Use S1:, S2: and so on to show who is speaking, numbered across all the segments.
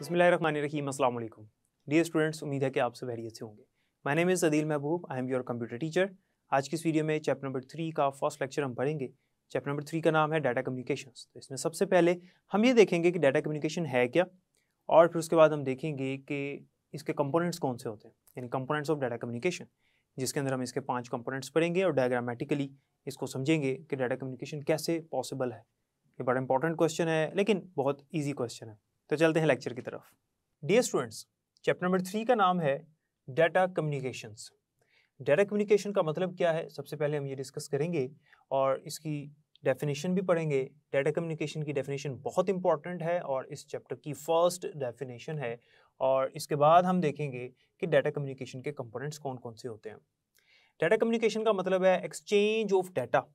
S1: बिस्मिल्लाहिर्रहमानिर्रहीम, अस्सलाम वालेकुम। डियर स्टूडेंट्स, उम्मीद है कि आप सब खैरियत से होंगे। My name is Adeel Mehboob, I am your computer teacher. आज की इस वीडियो में चैप्टर नंबर 3 का फर्स्ट लेक्चर हम पढ़ेंगे। चैप्टर नंबर 3 का नाम है डाटा कम्युनिकेशंस। तो इसमें सबसे पहले हम ये देखेंगे कि डाटा कम्युनिकेशन है क्या, और फिर उसके बाद हम देखेंगे कि इसके कंपोनेंट्स कौन से होते हैं, यानी कंपोनेंट्स ऑफ डाटा कम्युनिकेशन, जिसके अंदर हम इसके 5 कंपोनेंट्स पढ़ेंगे और डायग्रामेटिकली इसको समझेंगे कि डाटा कम्युनिकेशन कैसे पॉसिबल है। ये बड़ा इंपॉर्टेंट क्वेश्चन है, लेकिन बहुत ईजी क्वेश्चन है। तो चलते हैं लेक्चर की तरफ। डियर स्टूडेंट्स, चैप्टर नंबर 3 का नाम है डाटा कम्युनिकेशंस। डाटा कम्युनिकेशन का मतलब क्या है, सबसे पहले हम ये डिस्कस करेंगे और इसकी डेफिनेशन भी पढ़ेंगे। डाटा कम्युनिकेशन की डेफिनेशन बहुत इंपॉर्टेंट है और इस चैप्टर की फर्स्ट डेफिनेशन है। और इसके बाद हम देखेंगे कि डाटा कम्युनिकेशन के कंपोनेंट्स कौन कौन से होते हैं। डाटा कम्युनिकेशन का मतलब है एक्सचेंज ऑफ डाटा।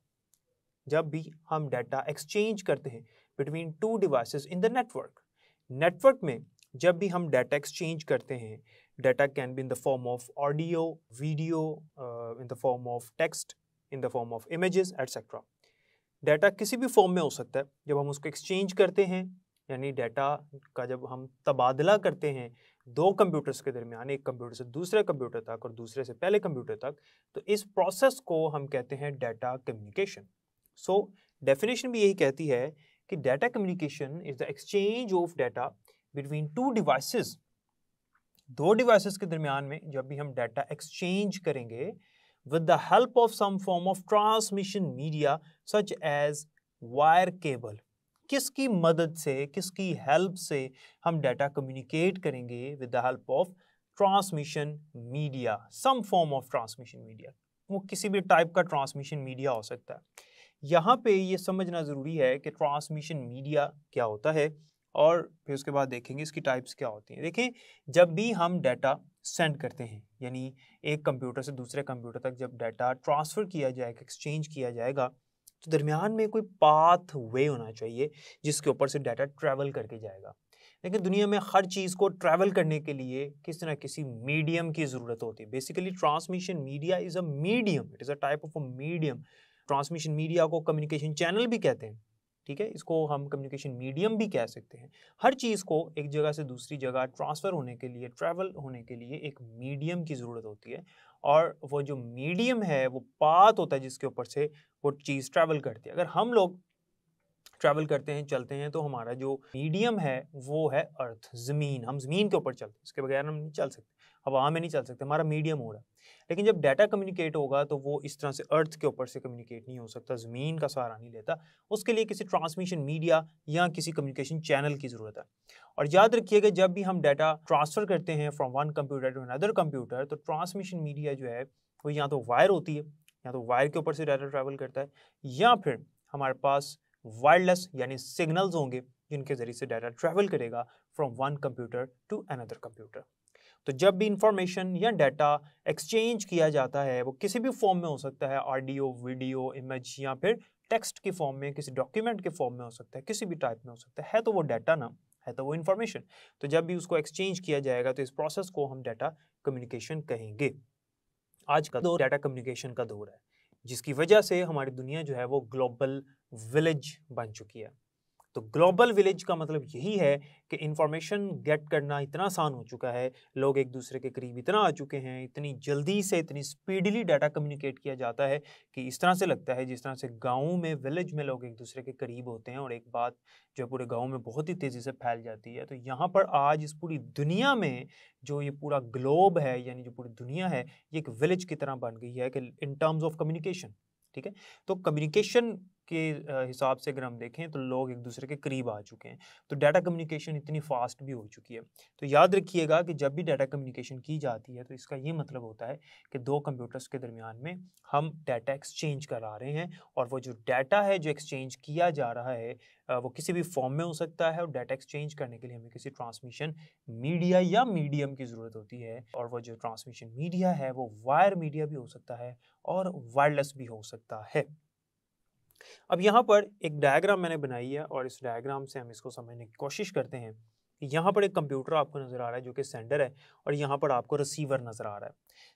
S1: जब भी हम डाटा एक्सचेंज करते हैं between two devices in the network में जब भी हम डाटा एक्सचेंज करते हैं, data can be in the form of audio, video, in the form of text, in the form of images etcetera. Data किसी भी फॉर्म में हो सकता है जब हम उसको एक्सचेंज करते हैं, यानी डाटा का जब हम तबादला करते हैं दो कंप्यूटर्स के दरमियान, एक कंप्यूटर से दूसरे कंप्यूटर तक और दूसरे से पहले कंप्यूटर तक, तो इस प्रोसेस को हम कहते हैं डाटा कम्युनिकेशन। सो डेफिनेशन भी यही कहती है कि data communication is the exchange of data between two devices. दो डिवाइसेस के दरमियान में जब भी हम डाटा एक्सचेंज करेंगे with the help of some form of transmission media such as wire cable. किसकी मदद से, किसकी हेल्प से हम डाटा कम्युनिकेट करेंगे? With the help of transmission media, some form of transmission media. वो किसी भी टाइप का ट्रांसमिशन मीडिया हो सकता है। यहाँ पे ये समझना ज़रूरी है कि ट्रांसमिशन मीडिया क्या होता है, और फिर उसके बाद देखेंगे इसकी टाइप्स क्या होती हैं। देखें, जब भी हम डाटा सेंड करते हैं, यानी एक कंप्यूटर से दूसरे कंप्यूटर तक जब डाटा ट्रांसफ़र किया जाएगा, एक्सचेंज किया जाएगा, तो दरमियान में कोई पाथ वे होना चाहिए जिसके ऊपर से डाटा ट्रैवल करके जाएगा। लेकिन दुनिया में हर चीज़ को ट्रैवल करने के लिए किसी न किसी मीडियम की ज़रूरत होती है। Basically transmission media is a medium, it is a type of a medium. Transmission media को कम्युनिकेशन चैनल भी कहते हैं, ठीक है, इसको हम कम्युनिकेशन मीडियम भी कह सकते हैं। हर चीज़ को एक जगह से दूसरी जगह ट्रांसफ़र होने के लिए, ट्रैवल होने के लिए एक मीडियम की ज़रूरत होती है, और वो जो मीडियम है वो पाथ होता है जिसके ऊपर से वो चीज़ ट्रैवल करती है। अगर हम लोग ट्रैवल करते हैं, चलते हैं, तो हमारा जो मीडियम है वो है अर्थ, ज़मीन। हम ज़मीन के ऊपर चलते हैं, इसके बगैर हम नहीं चल सकते, हवा में नहीं चल सकते, हमारा मीडियम हो रहा है। लेकिन जब डाटा कम्युनिकेट होगा तो वो इस तरह से अर्थ के ऊपर से कम्युनिकेट नहीं हो सकता, ज़मीन का सहारा नहीं लेता। उसके लिए किसी ट्रांसमिशन मीडिया या किसी कम्युनिकेशन चैनल की ज़रूरत है। और याद रखिएगा, जब भी हम डाटा ट्रांसफ़र करते हैं from one computer to another computer, तो ट्रांसमिशन मीडिया जो है वो या तो वायर होती है, या तो वायर के ऊपर से डाटा ट्रैवल करता है, या फिर हमारे पास वायरलेस यानी सिग्नल्स होंगे जिनके जरिए से डाटा ट्रैवल करेगा from one computer to another computer. तो जब भी इंफॉर्मेशन या डाटा एक्सचेंज किया जाता है वो किसी भी फॉर्म में हो सकता है, ऑडियो, वीडियो, इमेज, या फिर टेक्स्ट के फॉर्म में, किसी डॉक्यूमेंट के फॉर्म में हो सकता है, किसी भी टाइप में हो सकता है तो वो डाटा ना है, तो वो इंफॉर्मेशन। तो जब भी उसको एक्सचेंज किया जाएगा तो इस प्रोसेस को हम डाटा कम्युनिकेशन कहेंगे। आज का दौर डाटा कम्युनिकेशन का दौर है, जिसकी वजह से हमारी दुनिया जो है वो ग्लोबल विलेज बन चुकी है। तो ग्लोबल विलेज का मतलब यही है कि इंफॉर्मेशन गेट करना इतना आसान हो चुका है, लोग एक दूसरे के करीब इतना आ चुके हैं, इतनी जल्दी से, इतनी स्पीडली डाटा कम्युनिकेट किया जाता है कि इस तरह से लगता है जिस तरह से गाँव में, विलेज में लोग एक दूसरे के करीब होते हैं और एक बात जो है पूरे गाँव में बहुत ही तेज़ी से फैल जाती है। तो यहाँ पर आज इस पूरी दुनिया में जो ये पूरा ग्लोब है, यानी जो पूरी दुनिया है, ये एक विलेज की तरह बन गई है कि इन टर्म्स ऑफ कम्युनिकेशन, ठीक है। तो कम्युनिकेशन के हिसाब से अगर हम देखें तो लोग एक दूसरे के करीब आ चुके हैं, तो डाटा कम्युनिकेशन इतनी फास्ट भी हो चुकी है। तो याद रखिएगा कि जब भी डाटा कम्युनिकेशन की जाती है तो इसका ये मतलब होता है कि दो कंप्यूटर्स के दरमियान में हम डाटा एक्सचेंज करा रहे हैं, और वो जो डाटा है जो एक्सचेंज किया जा रहा है वो किसी भी फॉर्म में हो सकता है, और डाटा एक्सचेंज करने के लिए हमें किसी ट्रांसमिशन मीडिया या मीडियम की ज़रूरत होती है, और वो जो ट्रांसमिशन मीडिया है वो वायर मीडिया भी हो सकता है और वायरलेस भी हो सकता है। अब यहाँ पर एक डायग्राम मैंने बनाई है और इस डायग्राम से हम इसको समझने की कोशिश करते हैं यहाँ पर एक कंप्यूटर आपको नज़र आ रहा है जो कि सेंडर है, और यहाँ पर आपको रिसीवर नज़र आ रहा है।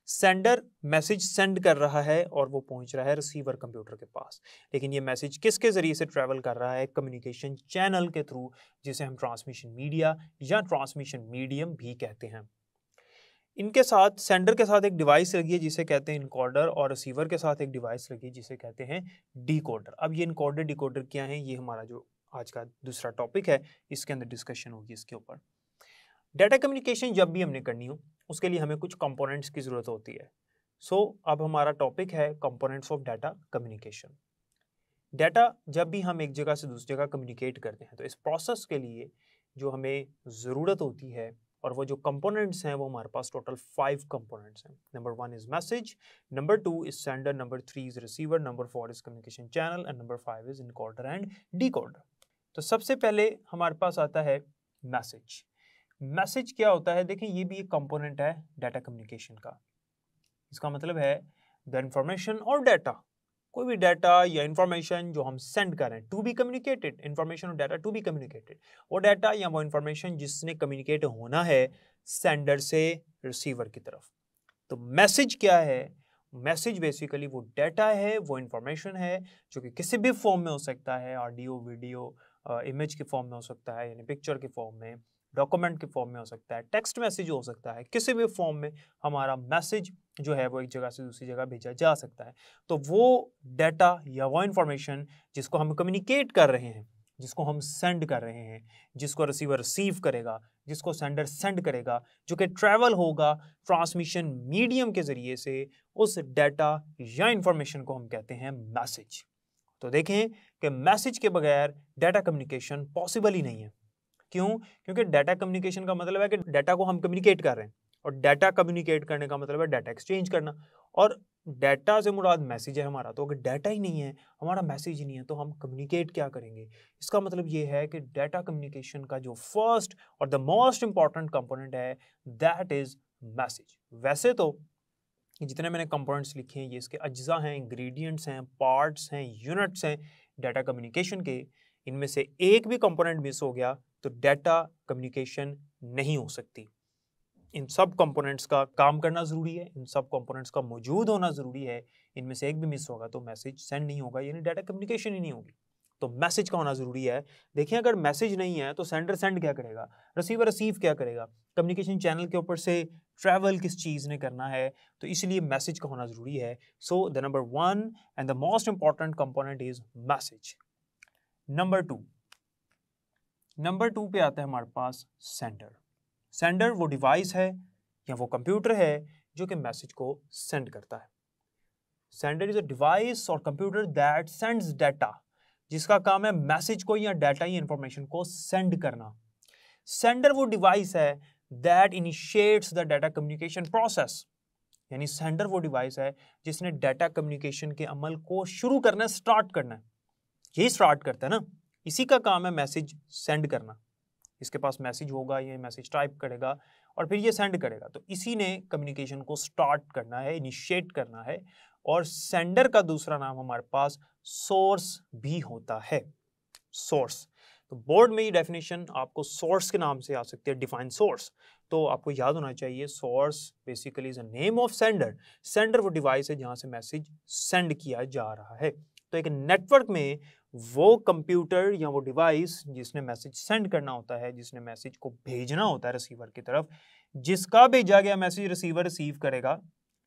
S1: सेंडर मैसेज सेंड कर रहा है और वो पहुँच रहा है रिसीवर कंप्यूटर के पास, लेकिन ये मैसेज किसके ज़रिए से ट्रैवल कर रहा है? कम्युनिकेशन चैनल के थ्रू, जिसे हम ट्रांसमिशन मीडिया या ट्रांसमिशन मीडियम भी कहते हैं। इनके साथ सेंडर के साथ एक डिवाइस लगी है जिसे कहते हैं इनकोडर, और रिसीवर के साथ एक डिवाइस लगी है जिसे कहते हैं डिकोडर। अब ये इनकोडर डिकोडर क्या है, ये हमारा जो आज का दूसरा टॉपिक है, इसके अंदर डिस्कशन होगी इसके ऊपर। डाटा कम्युनिकेशन जब भी हमने करनी हो उसके लिए हमें कुछ कंपोनेंट्स की ज़रूरत होती है। अब हमारा टॉपिक है components of data communication. Data जब भी हम एक जगह से दूसरी जगह कम्युनिकेट करते हैं तो इस प्रोसेस के लिए जो हमें ज़रूरत होती है, और वो जो कंपोनेंट्स हैं वो हमारे पास टोटल 5 कंपोनेंट्स हैं। Number 1 is message, number 2 is sender, number 3 is receiver, number 4 is communication channel, and number 5 is encoder and decoder. तो सबसे पहले हमारे पास आता है मैसेज। मैसेज क्या होता है? देखिए, ये भी एक कंपोनेंट है डाटा कम्युनिकेशन का। इसका मतलब है द इंफॉर्मेशन और डाटा, कोई भी डाटा या इंफॉर्मेशन जो हम सेंड कर रहे हैं, टू बी कम्युनिकेटेड, इंफॉर्मेशन और डाटा टू बी कम्युनिकेटेड, वो डाटा या वो इंफॉर्मेशन जिसने कम्युनिकेट होना है सेंडर से रिसीवर की तरफ। तो मैसेज क्या है? मैसेज बेसिकली वो डाटा है, वो इंफॉर्मेशन है जो कि किसी भी फॉर्म में हो सकता है, ऑडियो, वीडियो, इमेज के फॉर्म में हो सकता है, यानी पिक्चर के फॉर्म में, डॉक्यूमेंट के फॉर्म में हो सकता है, टेक्स्ट मैसेज हो सकता है, किसी भी फॉर्म में हमारा मैसेज जो है वो एक जगह से दूसरी जगह भेजा जा सकता है। तो वो डाटा या वो इंफॉर्मेशन जिसको हम कम्युनिकेट कर रहे हैं, जिसको हम सेंड कर रहे हैं, जिसको रिसीवर रिसीव करेगा, जिसको सेंडर सेंड करेगा, जो कि ट्रैवल होगा ट्रांसमिशन मीडियम के जरिए से, उस डाटा या इंफॉर्मेशन को हम कहते हैं मैसेज। तो देखें कि मैसेज के बगैर डाटा कम्युनिकेशन पॉसिबल ही नहीं है। क्यों? क्योंकि डाटा कम्युनिकेशन का मतलब है कि डाटा को हम कम्युनिकेट कर रहे हैं, और डाटा कम्युनिकेट करने का मतलब है डाटा एक्सचेंज करना, और डाटा से मुराद मैसेज है हमारा। तो अगर डाटा ही नहीं है, हमारा मैसेज ही नहीं है, तो हम कम्युनिकेट क्या करेंगे? इसका मतलब ये है कि डाटा कम्युनिकेशन का जो फर्स्ट और द मोस्ट इंपॉर्टेंट कंपोनेंट है, दैट इज मैसेज। वैसे तो जितने मैंने कंपोनेंट्स लिखे हैं ये इसके अज्जा हैं, इंग्रेडिएंट्स हैं, पार्ट्स हैं, यूनिट्स हैं डाटा कम्युनिकेशन के। इनमें से एक भी कंपोनेंट मिस हो गया तो डाटा कम्युनिकेशन नहीं हो सकती। इन सब कंपोनेंट्स का काम करना ज़रूरी है, इन सब कंपोनेंट्स का मौजूद होना ज़रूरी है। इनमें से एक भी मिस होगा तो मैसेज सेंड नहीं होगा, यानी डाटा कम्युनिकेशन ही नहीं होगी। तो मैसेज का होना ज़रूरी है। देखिए, अगर मैसेज नहीं है तो सेंडर सेंड क्या करेगा, रिसीवर रिसीव क्या करेगा, कम्युनिकेशन चैनल के ऊपर से ट्रैवल किस चीज़ ने करना है, तो इसलिए मैसेज का होना ज़रूरी है। So the number 1 and the most important component is message. Number 2 पे आता है हमारे पास सेंडर। सेंडर वो डिवाइस है या वो कंप्यूटर है जो कि मैसेज को सेंड करता है। सेंडर इज अ डिवाइस और कंप्यूटर दैट सेंड्स डाटा, जिसका काम है मैसेज को या डाटा या इंफॉर्मेशन को सेंड करना। सेंडर वो डिवाइस है that initiates the data communication process, यानी सेंडर वो डिवाइस है जिसने डाटा कम्युनिकेशन के अमल को शुरू करना है, स्टार्ट करना है। यही स्टार्ट करता है ना, इसी का काम है मैसेज सेंड करना। इसके पास मैसेज होगा, ये मैसेज टाइप करेगा और फिर ये सेंड करेगा। तो इसी ने कम्युनिकेशन को स्टार्ट करना है, इनिशिएट करना है। और सेंडर का दूसरा नाम हमारे पास सोर्स भी होता है, सोर्स। तो बोर्ड में ये डेफिनेशन आपको सोर्स के नाम से आ सकती है, डिफाइन सोर्स। तो आपको याद होना चाहिए source basically is a name of sender. Sender वो डिवाइस है जहां से मैसेज सेंड किया जा रहा है। तो एक नेटवर्क में वो कंप्यूटर या वो डिवाइस जिसने मैसेज सेंड करना होता है, जिसने मैसेज को भेजना होता है रिसीवर की तरफ, जिसका भेजा गया मैसेज रिसीवर रिसीव करेगा,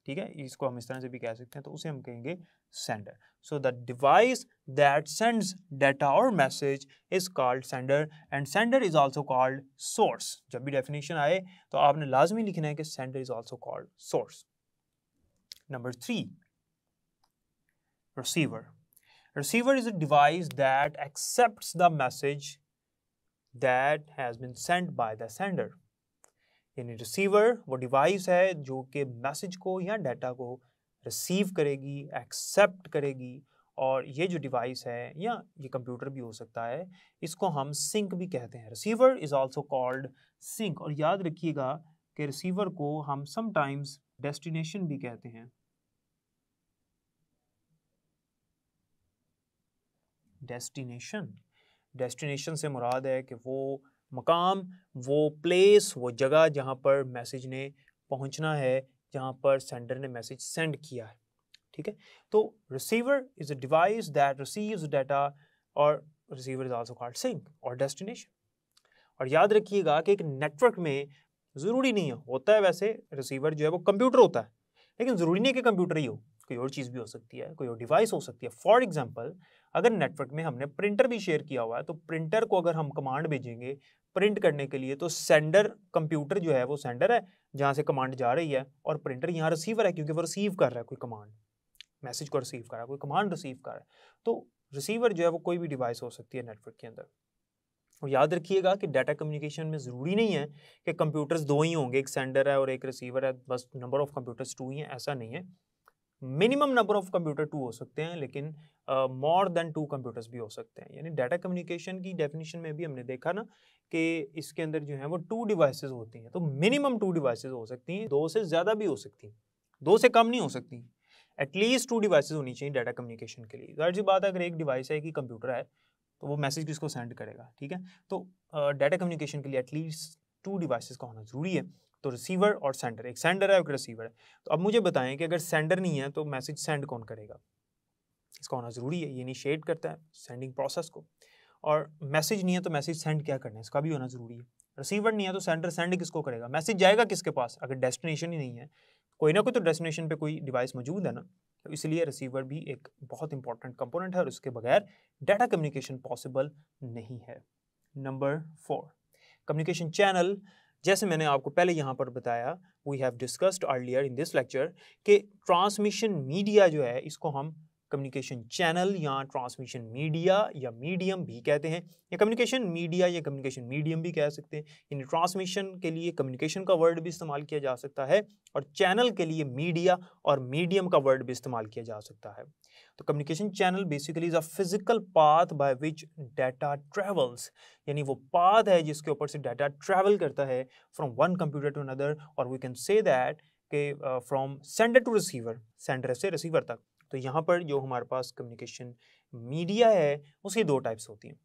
S1: ठीक है, इसको हम इस तरह से भी कह सकते हैं, तो उसे हम कहेंगे sender. So the device that sends data और message is called sender, and sender is also called source. जब भी डेफिनेशन आए तो आपने लाजमी लिखना है कि sender is also called source. Number 3, receiver. Receiver is a device that accepts the message that has been sent by the sender. यानी रिसीवर वो डिवाइस है जो कि मैसेज को या डाटा को रिसीव करेगी, एक्सेप्ट करेगी। और ये जो डिवाइस है या ये कंप्यूटर भी हो सकता है, इसको हम सिंक भी कहते हैं। Receiver is also called sink. और याद रखिएगा कि रिसीवर को हम समटाइम्स डेस्टिनेशन भी कहते हैं। डेस्टिनेशन से मुराद है कि वो मकाम वो प्लेस, वो जगह जहाँ पर मैसेज ने पहुँचना है, जहाँ पर सेंडर ने मैसेज सेंड किया है, ठीक है। तो receiver is a device that receives data, और receiver is also called sink और डेस्टिनेशन। और याद रखिएगा कि एक नेटवर्क में ज़रूरी नहीं है, होता है वैसे रिसीवर जो है वो कंप्यूटर होता है, लेकिन ज़रूरी नहीं है कि कंप्यूटर ही हो, कोई और चीज़ भी हो सकती है, कोई और डिवाइस हो सकती है। फॉर एग्जांपल, अगर नेटवर्क में हमने प्रिंटर भी शेयर किया हुआ है, तो प्रिंटर को अगर हम कमांड भेजेंगे प्रिंट करने के लिए, तो सेंडर कंप्यूटर जो है वो सेंडर है जहाँ से कमांड जा रही है, और प्रिंटर यहाँ रिसीवर है क्योंकि वो रिसीव कर रहा है कोई कमांड, मैसेज को रिसीव कर रहा है, कोई कमांड रिसीव कर रहा है। तो रिसीवर जो है वो कोई भी डिवाइस हो सकती है नेटवर्क के अंदर। और याद रखिएगा कि डाटा कम्युनिकेशन में ज़रूरी नहीं है कि कंप्यूटर्स दो ही होंगे, एक सेंडर है और एक रिसीवर है, बस नंबर ऑफ कंप्यूटर्स टू ही हैं, ऐसा नहीं है। Minimum number of computer two हो सकते हैं, लेकिन मोर देन टू कंप्यूटर्स भी हो सकते हैं। यानी डाटा कम्युनिकेशन की डेफिनेशन में भी हमने देखा ना कि इसके अंदर जो है वो टू डिवाइसेस होती हैं, तो मिनिमम टू डिवाइसेस हो सकती हैं, दो से ज़्यादा भी हो सकती हैं, दो से कम नहीं हो सकती। एटलीस्ट टू डिवाइसेस होनी चाहिए डाटा कम्युनिकेशन के लिए। जाहिर सी बात है, अगर एक डिवाइस है, एक ही कंप्यूटर है, तो वो मैसेज किसको सेंड करेगा, ठीक है। तो डाटा कम्युनिकेशन के लिए एटलीस्ट टू डिवाइसेस का होना ज़रूरी है, तो रिसीवर और सेंडर, एक सेंडर है और एक रिसीवर है। तो अब मुझे बताएं कि अगर सेंडर नहीं है तो मैसेज सेंड कौन करेगा, इसका होना ज़रूरी है, ये इनिशिएट करता है सेंडिंग प्रोसेस को। और मैसेज नहीं है तो मैसेज सेंड क्या करना है, इसका भी होना ज़रूरी है। रिसीवर नहीं है तो सेंडर सेंड किसको करेगा, मैसेज जाएगा किसके पास, अगर डेस्टिनेशन ही नहीं है, कोई ना कोई तो डेस्टिनेशन पे कोई डिवाइस मौजूद है ना, तो इसलिए रिसीवर भी एक बहुत इंपॉर्टेंट कंपोनेंट है, और उसके बगैर डाटा कम्युनिकेशन पॉसिबल नहीं है। Number 4, communication channel. जैसे मैंने आपको पहले यहाँ पर बताया, we have discussed earlier in this lecture कि ट्रांसमिशन मीडिया जो है, इसको हम कम्युनिकेशन चैनल या ट्रांसमिशन मीडिया या मीडियम भी कहते हैं, या कम्युनिकेशन मीडिया या कम्युनिकेशन मीडियम भी कह सकते हैं। यानी ट्रांसमिशन के लिए कम्युनिकेशन का वर्ड भी इस्तेमाल किया जा सकता है, और चैनल के लिए मीडिया और मीडियम का वर्ड भी इस्तेमाल किया जा सकता है। तो communication channel basically is a physical path by which data travels, यानी वो पाथ है जिसके ऊपर से डाटा ट्रैवल करता है from one computer to another, और वी कैन से दैट कि from sender to receiver, sender से रिसीवर तक। तो यहाँ पर जो हमारे पास कम्युनिकेशन मीडिया है उसकी दो टाइप्स होती हैं,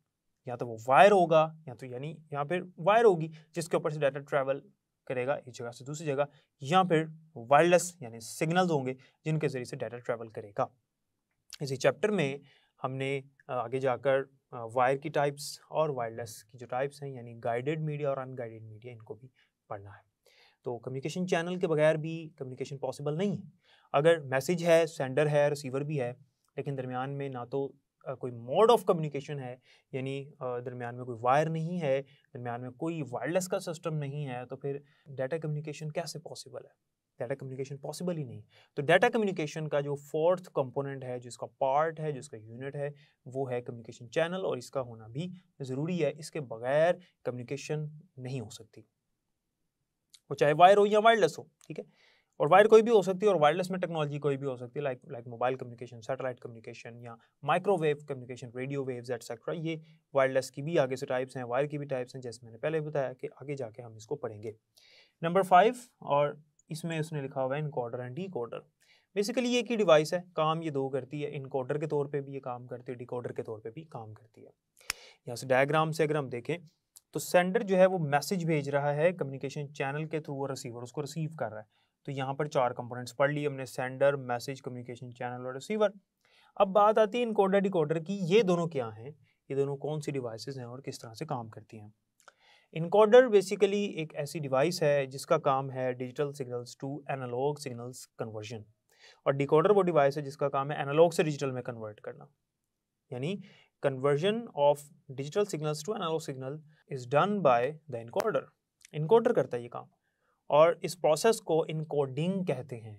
S1: या तो वो वायर होगा, या तो यानी यहाँ पर वायर होगी जिसके ऊपर से डाटा ट्रैवल करेगा एक जगह से दूसरी जगह, या फिर वायरलेस यानी सिग्नल्स होंगे जिनके जरिए से डाटा ट्रैवल करेगा। इसी चैप्टर में हमने आगे जाकर वायर की टाइप्स और वायरलेस की जो टाइप्स हैं, यानी गाइडेड मीडिया और अनगाइडेड मीडिया, इनको भी पढ़ना है। तो कम्युनिकेशन चैनल के बगैर भी कम्युनिकेशन पॉसिबल नहीं है। अगर मैसेज है, सेंडर है, रिसीवर भी है, लेकिन दरमियान में ना तो कोई मोड ऑफ कम्युनिकेशन है, यानी दरमियान में कोई वायर नहीं है, दरमियान में कोई वायरलेस का सिस्टम नहीं है, तो फिर डाटा कम्युनिकेशन कैसे पॉसिबल है, डाटा कम्युनिकेशन पॉसिबल ही नहीं। तो डाटा कम्युनिकेशन का जो फोर्थ कंपोनेंट है, जिसका पार्ट है, जिसका यूनिट है, वो है कम्युनिकेशन चैनल, और इसका होना भी ज़रूरी है, इसके बगैर कम्युनिकेशन नहीं हो सकती, वो चाहे वायर हो या वायरलेस हो, ठीक है। और वायर कोई भी हो सकती है, और वायरलेस में टेक्नोलॉजी कोई भी हो सकती है, like mobile communication, satellite communication, या microwave communication, radio waves etcetera. ये वायरलेस की भी आगे से टाइप्स हैं, वायर की भी टाइप्स हैं, जैसे मैंने पहले बताया कि आगे जाके हम इसको पढ़ेंगे। नंबर 5, और इसमें उसने लिखा हुआ है इनकोडर एंड डिकोडर। बेसिकली ये एक ही डिवाइस है, काम ये दो करती है, इनकोडर के तौर पे भी ये काम करती है, डिकोडर के तौर पे भी काम करती है। यहाँ से डायग्राम से अगर हम देखें तो सेंडर जो है वो मैसेज भेज रहा है कम्युनिकेशन चैनल के थ्रू, और रिसीवर उसको रिसीव कर रहा है। तो यहाँ पर 4 कंपोनेंट्स पढ़ लिए हमने, सेंडर, मैसेज, कम्युनिकेशन चैनल और रिसीवर। अब बात आती है इनकोडर डिकोडर की, ये दोनों क्या हैं, ये दोनों कौन सी डिवाइसेस हैं और किस तरह से काम करती हैं। इनकोडर बेसिकली एक ऐसी डिवाइस है जिसका काम है digital signals to analogue signals conversion, और डिकोडर वो डिवाइस है जिसका काम है एनालॉग से डिजिटल में कन्वर्ट करना, यानी conversion of digital signals to analogue signal is done by the encoder. Encoder करता है ये काम, और इस प्रोसेस को इनकोडिंग कहते हैं,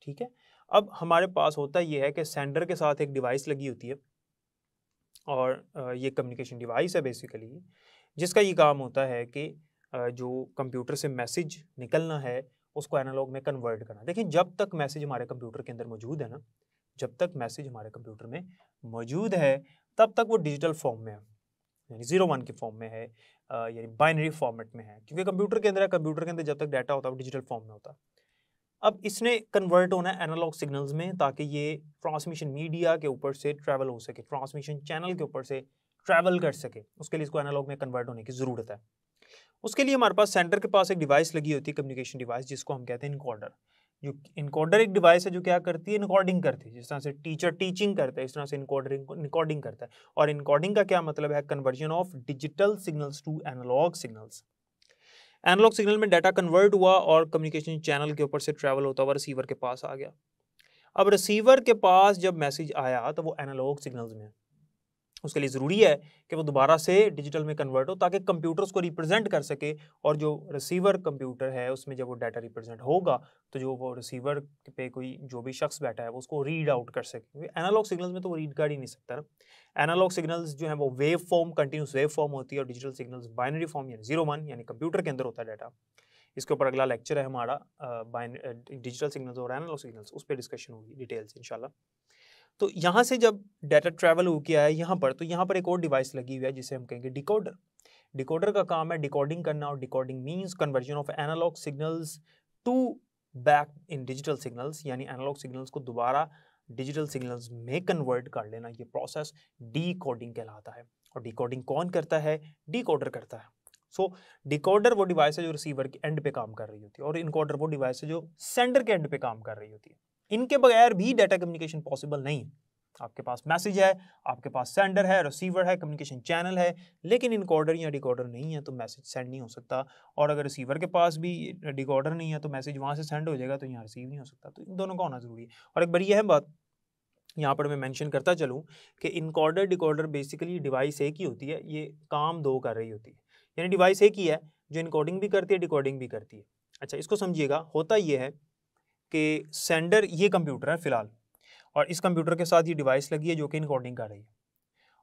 S1: ठीक है। अब हमारे पास होता ये है कि सेंडर के साथ एक डिवाइस लगी होती है, और ये कम्युनिकेशन डिवाइस है बेसिकली, जिसका ये काम होता है कि जो कंप्यूटर से मैसेज निकलना है उसको एनालॉग में कन्वर्ट करना। देखिए, जब तक मैसेज हमारे कंप्यूटर के अंदर मौजूद है ना, जब तक मैसेज हमारे कंप्यूटर में मौजूद है तब तक वो डिजिटल फॉर्म में है, यानी 0-1 के फॉर्म में है, यानी बाइनरी फॉर्मेट में है, क्योंकि कंप्यूटर के अंदर है, कंप्यूटर के अंदर जब तक डाटा होता है वो डिजिटल फॉर्म में होता है। अब इसने कन्वर्ट होना है एनालॉग सिग्नल्स में, ताकि ये ट्रांसमिशन मीडिया के ऊपर से ट्रैवल हो सके, ट्रांसमिशन चैनल के ऊपर से ट्रैवल कर सके, उसके लिए इसको एनालॉग में कन्वर्ट होने की ज़रूरत है। उसके लिए हमारे पास सेंटर के पास एक डिवाइस लगी होती है, कम्युनिकेशन डिवाइस, जिसको हम कहते हैं इनकोडर। जो इनकोडर एक डिवाइस है जो क्या करती है, इनकोडिंग करती है। जिस तरह से टीचर टीचिंग करता है, इस तरह से इनकोडर इनकोडिंग करता है। और इनकोडिंग का क्या मतलब है, conversion of digital signals to analogue signals. Analogue signal में डाटा कन्वर्ट हुआ और कम्युनिकेशन चैनल के ऊपर से ट्रैवल होता हुआ रिसीवर के पास आ गया। अब रिसीवर के पास जब मैसेज आया तो वो एनालॉग सिग्नल्स में है। उसके लिए ज़रूरी है कि वो दोबारा से डिजिटल में कन्वर्ट हो, ताकि कंप्यूटर उसको रिप्रेजेंट कर सके। और जो रिसीवर कंप्यूटर है उसमें जब वो डाटा रिप्रेजेंट होगा तो जो वो रिसीवर पे कोई जो भी शख्स बैठा है वो उसको रीड आउट कर सके। एनालॉग सिग्नल्स में तो वो रीड कर ही नहीं सकता ना। एनालॉग सिग्नल्स जो है वो wave form, continuous wave form होती है, और डिजिटल सिग्नल्स बाइनरी फॉर्म यानी 0-1 यानी कंप्यूटर के अंदर होता है डाटा। इसके ऊपर अगला लेक्चर है हमारा डिजिटल सिग्नल्स और एनालॉग सिग्नल्स, उस पर डिस्कशन होगी डिटेल्स इंशाल्लाह। तो यहाँ से जब डाटा ट्रैवल हो के आया यहाँ पर, तो यहाँ पर एक और डिवाइस लगी हुई है जिसे हम कहेंगे डिकोडर। डिकोडर का काम है डिकोडिंग करना, और decoding means conversion of analogue signals to back in digital signals, यानी एनालॉग सिग्नल्स को दोबारा डिजिटल सिग्नल्स में कन्वर्ट कर लेना। ये प्रोसेस डिकोडिंग कहलाता है। और डिकोडिंग कौन करता है, डिकोडर करता है। सो डिकोडर वो डिवाइस है जो रिसीवर के एंड पे काम कर रही होती है, और इनकोडर वो डिवाइस है जो सेंडर के एंड पे काम कर रही होती है। इनके बगैर भी डाटा कम्युनिकेशन पॉसिबल नहीं है। आपके पास मैसेज है, आपके पास सेंडर है, रिसीवर है, कम्युनिकेशन चैनल है, लेकिन इनकोडर या डिकोडर नहीं है तो मैसेज सेंड नहीं हो सकता। और अगर रिसीवर के पास भी डिकोडर नहीं है तो मैसेज वहाँ से सेंड हो जाएगा, तो यहाँ रिसीव नहीं हो सकता। तो इन दोनों का होना जरूरी है। और एक बड़ी अहम बात यहाँ पर मैं मेंशन करता चलूँ कि इनकोडर डिकोडर बेसिकली डिवाइस एक ही होती है, ये काम दो कर रही होती है। यानी डिवाइस एक ही है जो इनकोडिंग भी करती है, डिकोडिंग भी करती है। अच्छा, इसको समझिएगा। होता ये है कि सेंडर ये कंप्यूटर है फिलहाल, और इस कंप्यूटर के साथ ये डिवाइस लगी है जो कि इनकोडिंग कर रही है,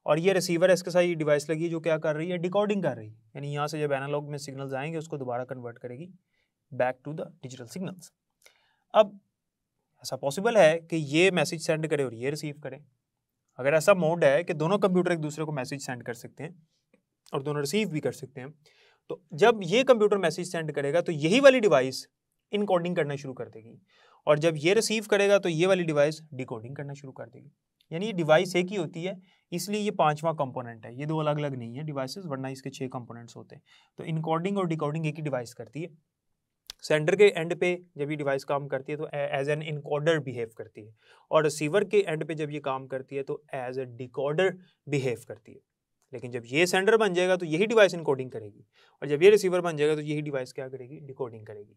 S1: और ये रिसीवर है, इसके साथ ये डिवाइस लगी है जो क्या कर रही है, डिकोडिंग कर रही है। यानी यहाँ से जब एनालॉग में सिग्नल्स आएंगे उसको दोबारा कन्वर्ट करेगी back to the digital signals. अब ऐसा पॉसिबल है कि ये मैसेज सेंड करे और ये रिसीव करे। अगर ऐसा मोड है कि दोनों कंप्यूटर एक दूसरे को मैसेज सेंड कर सकते हैं और दोनों रिसीव भी कर सकते हैं, तो जब ये कंप्यूटर मैसेज सेंड करेगा तो यही वाली डिवाइस इनकोडिंग करना शुरू कर देगी, और जब ये रिसीव करेगा तो ये वाली डिवाइस डिकोडिंग करना शुरू कर देगी। यानी ये डिवाइस एक ही होती है, इसलिए ये पांचवा कंपोनेंट है। ये दो अलग अलग नहीं है डिवाइसेस, वरना इसके 6 कंपोनेंट्स होते हैं। तो इनकोडिंग और डिकोडिंग एक ही डिवाइस करती है। सेंडर के एंड पे जब ये डिवाइस काम करती है तो एज एन इनकोडर बिहेव करती है, और रिसीवर के एंड पे जब ये काम करती है तो एज ए डिकोडर बिहेव करती है। लेकिन जब ये सेंडर बन जाएगा तो यही डिवाइस इनकोडिंग करेगी, और जब ये रिसीवर बन जाएगा तो यही डिवाइस क्या करेगी, डिकोडिंग करेगी।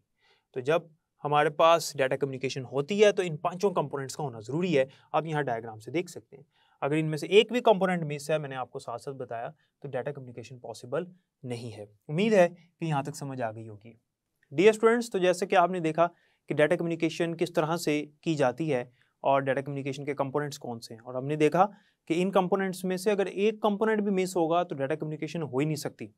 S1: तो जब हमारे पास डाटा कम्युनिकेशन होती है तो इन पांचों कंपोनेंट्स का होना ज़रूरी है। आप यहाँ डायग्राम से देख सकते हैं। अगर इनमें से एक भी कंपोनेंट मिस है, मैंने आपको साथ साथ बताया, तो डाटा कम्युनिकेशन पॉसिबल नहीं है। उम्मीद है कि यहाँ तक समझ आ गई होगी। डियर स्टूडेंट्स, तो जैसे कि आपने देखा कि डाटा कम्युनिकेशन किस तरह से की जाती है और डाटा कम्युनिकेशन के कंपोनेंट्स कौन से हैं, और हमने देखा कि इन कंपोनेंट्स में से अगर एक कंपोनेंट भी मिस होगा तो डाटा कम्युनिकेशन हो ही नहीं सकती।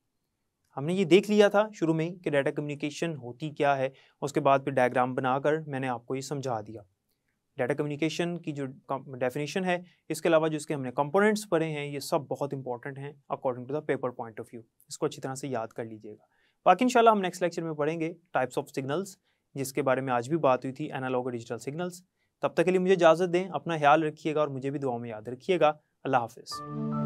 S1: हमने ये देख लिया था शुरू में ही कि डाटा कम्युनिकेशन होती क्या है, उसके बाद फिर डायग्राम बनाकर मैंने आपको ये समझा दिया। डाटा कम्युनिकेशन की जो डेफिनेशन है, इसके अलावा जो इसके हमने कंपोनेंट्स पढ़े हैं, ये सब बहुत इंपॉर्टेंट हैं according to the paper point of view. इसको अच्छी तरह से याद कर लीजिएगा। बाकी इंशाल्लाह हम नेक्स्ट लेक्चर में पढ़ेंगे टाइप्स ऑफ सिग्नल्स, जिसके बारे में आज भी बात हुई थी, एनालॉग और डिजिटल सिग्नल्स। तब तक के लिए मुझे इजाज़त दें, अपना ख्याल रखिएगा और मुझे भी दुआ में याद रखिएगा। अल्लाह हाफिज़।